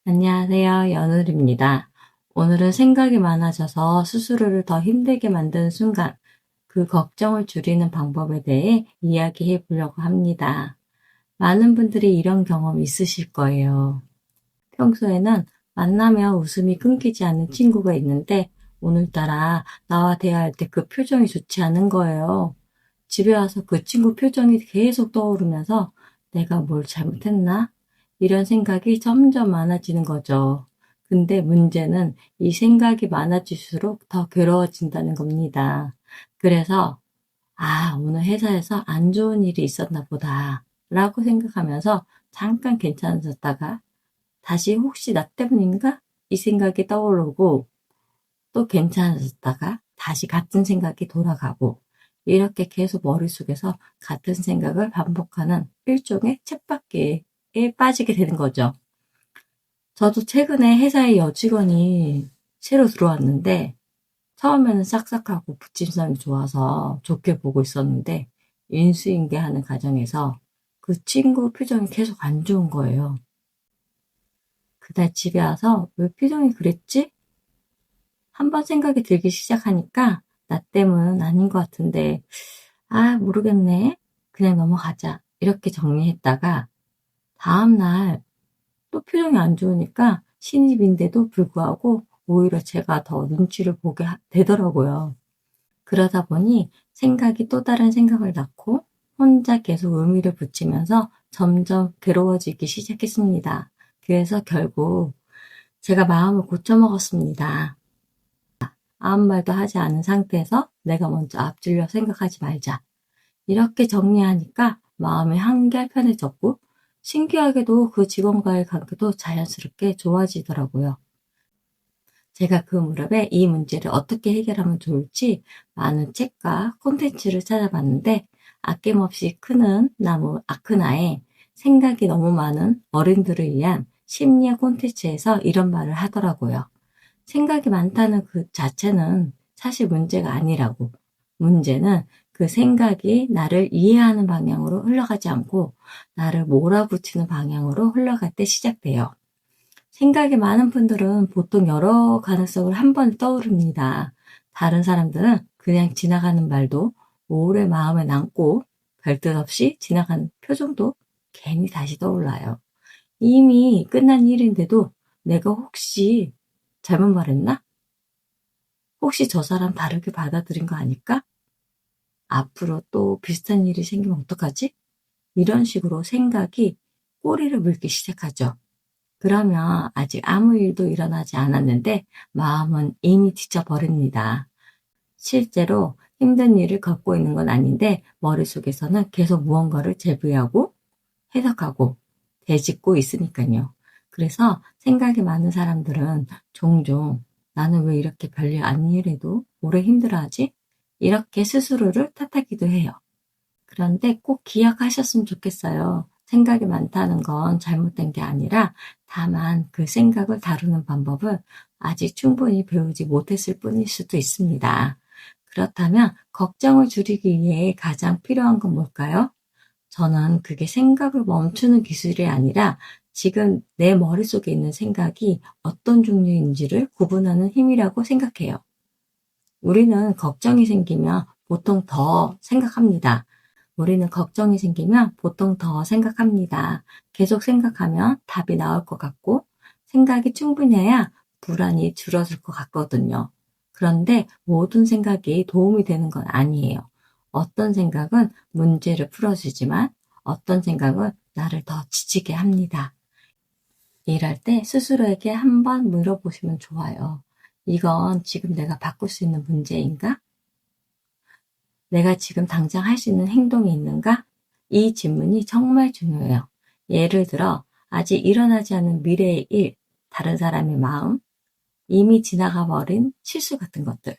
안녕하세요. 연울입니다. 오늘은 생각이 많아져서 스스로를 더 힘들게 만드는 순간, 그 걱정을 줄이는 방법에 대해 이야기해 보려고 합니다. 많은 분들이 이런 경험 있으실 거예요. 평소에는 만나면 웃음이 끊기지 않는 친구가 있는데, 오늘따라 나와 대화할 때 그 표정이 좋지 않은 거예요. 집에 와서 그 친구 표정이 계속 떠오르면서 내가 뭘 잘못했나? 이런 생각이 점점 많아지는 거죠. 근데 문제는 이 생각이 많아질수록 더 괴로워진다는 겁니다. 그래서, 오늘 회사에서 안 좋은 일이 있었나 보다. 라고 생각하면서 잠깐 괜찮아졌다가 다시 혹시 나 때문인가? 이 생각이 떠오르고 또 괜찮아졌다가 다시 같은 생각이 돌아가고 이렇게 계속 머릿속에서 같은 생각을 반복하는 일종의 쳇바퀴에 빠지게 되는 거죠. 저도 최근에 회사에 여직원이 새로 들어왔는데 처음에는 싹싹하고 붙임성이 좋아서 좋게 보고 있었는데 인수인계하는 과정에서 그 친구 표정이 계속 안 좋은 거예요. 그날 집에 와서 왜 표정이 그랬지? 한번 생각이 들기 시작하니까 나 때문은 아닌 것 같은데 모르겠네. 그냥 넘어가자. 이렇게 정리했다가 다음날 또 표정이 안 좋으니까 신입인데도 불구하고 오히려 제가 더 눈치를 보게 되더라고요. 그러다 보니 생각이 또 다른 생각을 낳고 혼자 계속 의미를 붙이면서 점점 괴로워지기 시작했습니다. 그래서 결국 제가 마음을 고쳐먹었습니다. 아무 말도 하지 않은 상태에서 내가 먼저 앞질러 생각하지 말자. 이렇게 정리하니까 마음이 한결 편해졌고 신기하게도 그 직원과의 관계도 자연스럽게 좋아지더라고요. 제가 그 무렵에 이 문제를 어떻게 해결하면 좋을지 많은 책과 콘텐츠를 찾아봤는데 아낌없이 크는 나무 아크나에 생각이 너무 많은 어른들을 위한 심리학 콘텐츠에서 이런 말을 하더라고요. 생각이 많다는 그 자체는 사실 문제가 아니라고. 문제는 그 생각이 나를 이해하는 방향으로 흘러가지 않고 나를 몰아붙이는 방향으로 흘러갈 때 시작돼요. 생각이 많은 분들은 보통 여러 가능성을 한 번에 떠오릅니다. 다른 사람들은 그냥 지나가는 말도 오래 마음에 남고 별뜻 없이 지나가는 표정도 괜히 다시 떠올라요. 이미 끝난 일인데도 내가 혹시 잘못 말했나? 혹시 저 사람 다르게 받아들인 거 아닐까? 앞으로 또 비슷한 일이 생기면 어떡하지? 이런 식으로 생각이 꼬리를 물기 시작하죠. 그러면 아직 아무 일도 일어나지 않았는데 마음은 이미 지쳐버립니다. 실제로 힘든 일을 겪고 있는 건 아닌데 머릿속에서는 계속 무언가를 제부하고 해석하고 되짚고 있으니까요. 그래서 생각이 많은 사람들은 종종 나는 왜 이렇게 별일 아니래도 오래 힘들어하지? 이렇게 스스로를 탓하기도 해요. 그런데 꼭 기억하셨으면 좋겠어요. 생각이 많다는 건 잘못된 게 아니라 다만 그 생각을 다루는 방법을 아직 충분히 배우지 못했을 뿐일 수도 있습니다. 그렇다면 걱정을 줄이기 위해 가장 필요한 건 뭘까요? 저는 그게 생각을 멈추는 기술이 아니라 지금 내 머릿속에 있는 생각이 어떤 종류인지를 구분하는 힘이라고 생각해요. 우리는 걱정이 생기면 보통 더 생각합니다. 우리는 걱정이 생기면 보통 더 생각합니다. 계속 생각하면 답이 나올 것 같고 생각이 충분해야 불안이 줄어들 것 같거든요. 그런데 모든 생각이 도움이 되는 건 아니에요. 어떤 생각은 문제를 풀어주지만 어떤 생각은 나를 더 지치게 합니다. 일할 때 스스로에게 한번 물어보시면 좋아요. 이건 지금 내가 바꿀 수 있는 문제인가? 내가 지금 당장 할 수 있는 행동이 있는가? 이 질문이 정말 중요해요. 예를 들어 아직 일어나지 않은 미래의 일, 다른 사람의 마음, 이미 지나가 버린 실수 같은 것들.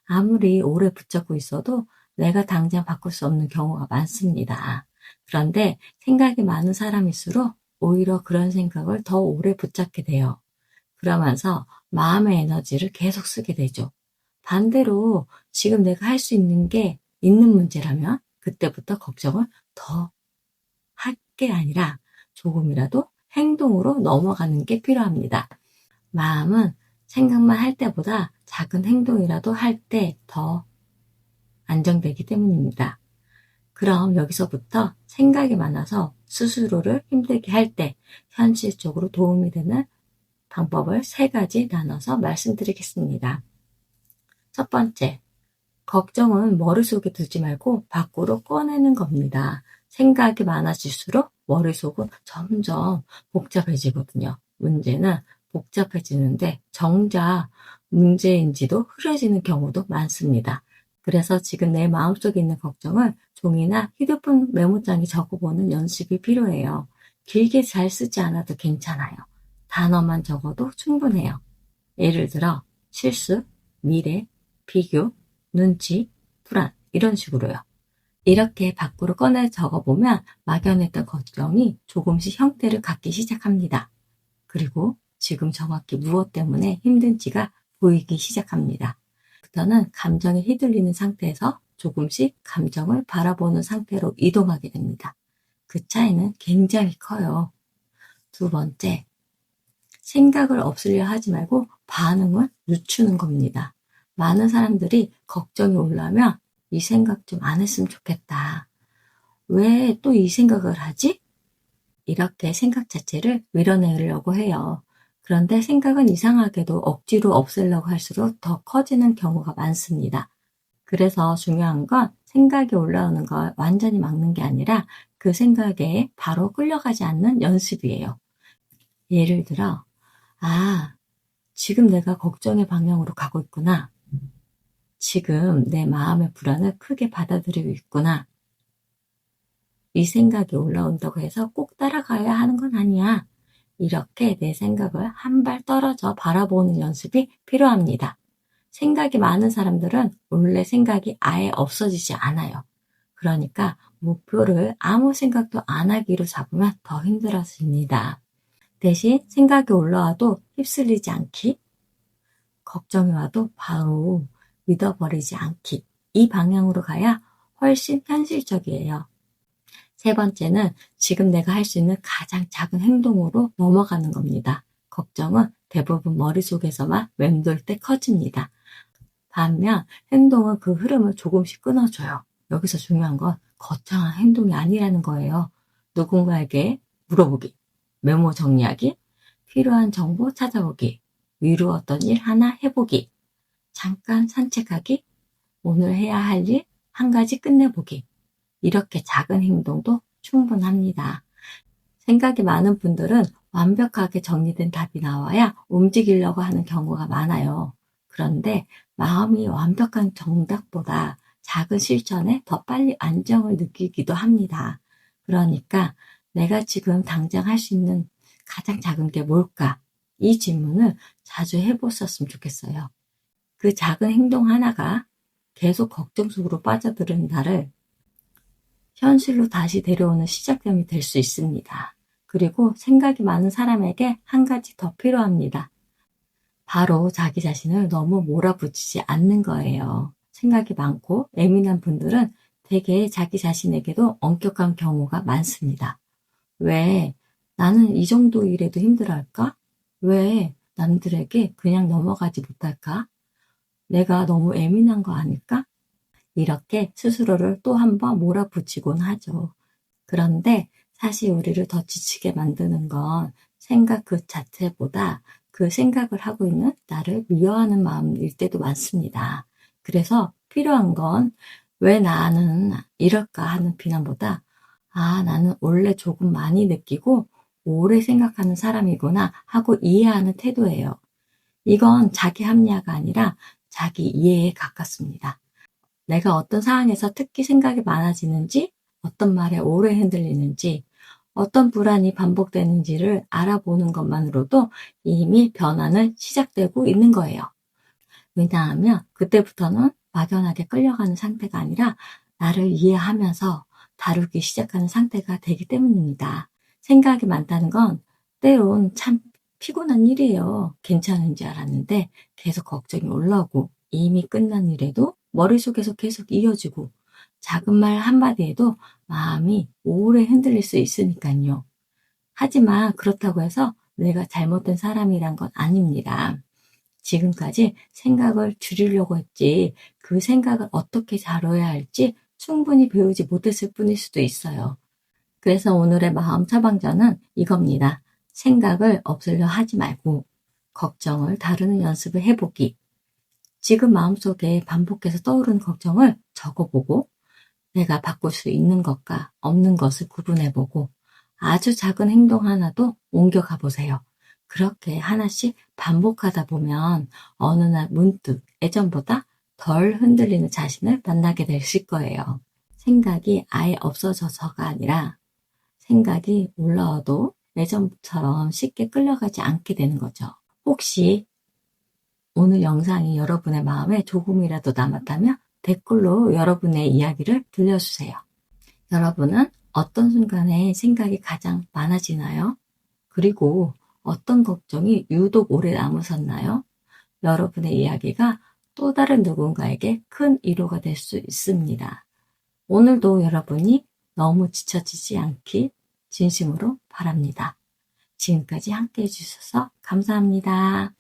아무리 오래 붙잡고 있어도 내가 당장 바꿀 수 없는 경우가 많습니다. 그런데 생각이 많은 사람일수록 오히려 그런 생각을 더 오래 붙잡게 돼요. 그러면서 마음의 에너지를 계속 쓰게 되죠. 반대로 지금 내가 할 수 있는 게 있는 문제라면 그때부터 걱정을 더 할 게 아니라 조금이라도 행동으로 넘어가는 게 필요합니다. 마음은 생각만 할 때보다 작은 행동이라도 할 때 더 안정되기 때문입니다. 그럼 여기서부터 생각이 많아서 스스로를 힘들게 할 때 현실적으로 도움이 되는 방법을 3가지 나눠서 말씀드리겠습니다. 첫 번째, 걱정은 머릿속에 두지 말고 밖으로 꺼내는 겁니다. 생각이 많아질수록 머릿속은 점점 복잡해지거든요. 문제는 복잡해지는데 정작 문제인지도 흐려지는 경우도 많습니다. 그래서 지금 내 마음속에 있는 걱정을 종이나 휴대폰 메모장에 적어보는 연습이 필요해요. 길게 잘 쓰지 않아도 괜찮아요. 단어만 적어도 충분해요. 예를 들어 실수, 미래, 비교, 눈치, 불안 이런 식으로요. 이렇게 밖으로 꺼내 적어보면 막연했던 걱정이 조금씩 형태를 갖기 시작합니다. 그리고 지금 정확히 무엇 때문에 힘든지가 보이기 시작합니다. 부터는 감정에 휘둘리는 상태에서 조금씩 감정을 바라보는 상태로 이동하게 됩니다. 그 차이는 굉장히 커요. 두 번째, 생각을 없애려 하지 말고 반응을 늦추는 겁니다. 많은 사람들이 걱정이 올라오면 이 생각 좀 안 했으면 좋겠다. 왜 또 이 생각을 하지? 이렇게 생각 자체를 밀어내려고 해요. 그런데 생각은 이상하게도 억지로 없애려고 할수록 더 커지는 경우가 많습니다. 그래서 중요한 건 생각이 올라오는 걸 완전히 막는 게 아니라 그 생각에 바로 끌려가지 않는 연습이에요. 예를 들어, 지금 내가 걱정의 방향으로 가고 있구나. 지금 내 마음의 불안을 크게 받아들이고 있구나. 이 생각이 올라온다고 해서 꼭 따라가야 하는 건 아니야. 이렇게 내 생각을 한 발 떨어져 바라보는 연습이 필요합니다. 생각이 많은 사람들은 원래 생각이 아예 없어지지 않아요. 그러니까 목표를 아무 생각도 안 하기로 잡으면 더 힘들어집니다. 대신 생각이 올라와도 휩쓸리지 않기, 걱정이 와도 바로 믿어버리지 않기, 이 방향으로 가야 훨씬 현실적이에요. 세 번째는 지금 내가 할 수 있는 가장 작은 행동으로 넘어가는 겁니다. 걱정은 대부분 머릿속에서만 맴돌 때 커집니다. 반면 행동은 그 흐름을 조금씩 끊어줘요. 여기서 중요한 건 거창한 행동이 아니라는 거예요. 누군가에게 물어보기, 메모 정리하기, 필요한 정보 찾아보기, 미루었던 일 하나 해보기, 잠깐 산책하기, 오늘 해야 할 일 한 가지 끝내보기. 이렇게 작은 행동도 충분합니다. 생각이 많은 분들은 완벽하게 정리된 답이 나와야 움직이려고 하는 경우가 많아요. 그런데 마음이 완벽한 정답보다 작은 실천에 더 빨리 안정을 느끼기도 합니다. 그러니까 내가 지금 당장 할 수 있는 가장 작은 게 뭘까? 이 질문을 자주 해보셨으면 좋겠어요. 그 작은 행동 하나가 계속 걱정 속으로 빠져드는 나를 현실로 다시 데려오는 시작점이 될 수 있습니다. 그리고 생각이 많은 사람에게 한 가지 더 필요합니다. 바로 자기 자신을 너무 몰아붙이지 않는 거예요. 생각이 많고 예민한 분들은 되게 자기 자신에게도 엄격한 경우가 많습니다. 왜 나는 이 정도 일에도 힘들어할까? 왜 남들에게 그냥 넘어가지 못할까? 내가 너무 예민한 거 아닐까? 이렇게 스스로를 또 한 번 몰아붙이곤 하죠. 그런데 사실 우리를 더 지치게 만드는 건 생각 그 자체보다 그 생각을 하고 있는 나를 미워하는 마음일 때도 많습니다. 그래서 필요한 건 왜 나는 이럴까 하는 비난보다 나는 원래 조금 많이 느끼고 오래 생각하는 사람이구나 하고 이해하는 태도예요. 이건 자기 합리화가 아니라 자기 이해에 가깝습니다. 내가 어떤 상황에서 특히 생각이 많아지는지, 어떤 말에 오래 흔들리는지, 어떤 불안이 반복되는지를 알아보는 것만으로도 이미 변화는 시작되고 있는 거예요. 왜냐하면 그때부터는 막연하게 끌려가는 상태가 아니라 나를 이해하면서 다루기 시작하는 상태가 되기 때문입니다. 생각이 많다는 건 때론 참 피곤한 일이에요. 괜찮은지 알았는데 계속 걱정이 올라오고 이미 끝난 일에도 머릿속에서 계속 이어지고 작은 말 한마디에도 마음이 오래 흔들릴 수 있으니까요. 하지만 그렇다고 해서 내가 잘못된 사람이란 건 아닙니다. 지금까지 생각을 줄이려고 했지 그 생각을 어떻게 다뤄야 할지 충분히 배우지 못했을 뿐일 수도 있어요. 그래서 오늘의 마음 처방전은 이겁니다. 생각을 없애려 하지 말고 걱정을 다루는 연습을 해보기. 지금 마음속에 반복해서 떠오르는 걱정을 적어보고 내가 바꿀 수 있는 것과 없는 것을 구분해보고 아주 작은 행동 하나도 옮겨가 보세요. 그렇게 하나씩 반복하다 보면 어느 날 문득 예전보다 덜 흔들리는 자신을 만나게 되실 거예요. 생각이 아예 없어져서가 아니라 생각이 올라와도 예전처럼 쉽게 끌려가지 않게 되는 거죠. 혹시 오늘 영상이 여러분의 마음에 조금이라도 남았다면 댓글로 여러분의 이야기를 들려주세요. 여러분은 어떤 순간에 생각이 가장 많아지나요? 그리고 어떤 걱정이 유독 오래 남으셨나요? 여러분의 이야기가 또 다른 누군가에게 큰 위로가 될 수 있습니다. 오늘도 여러분이 너무 지쳐지지 않길 진심으로 바랍니다. 지금까지 함께 해주셔서 감사합니다.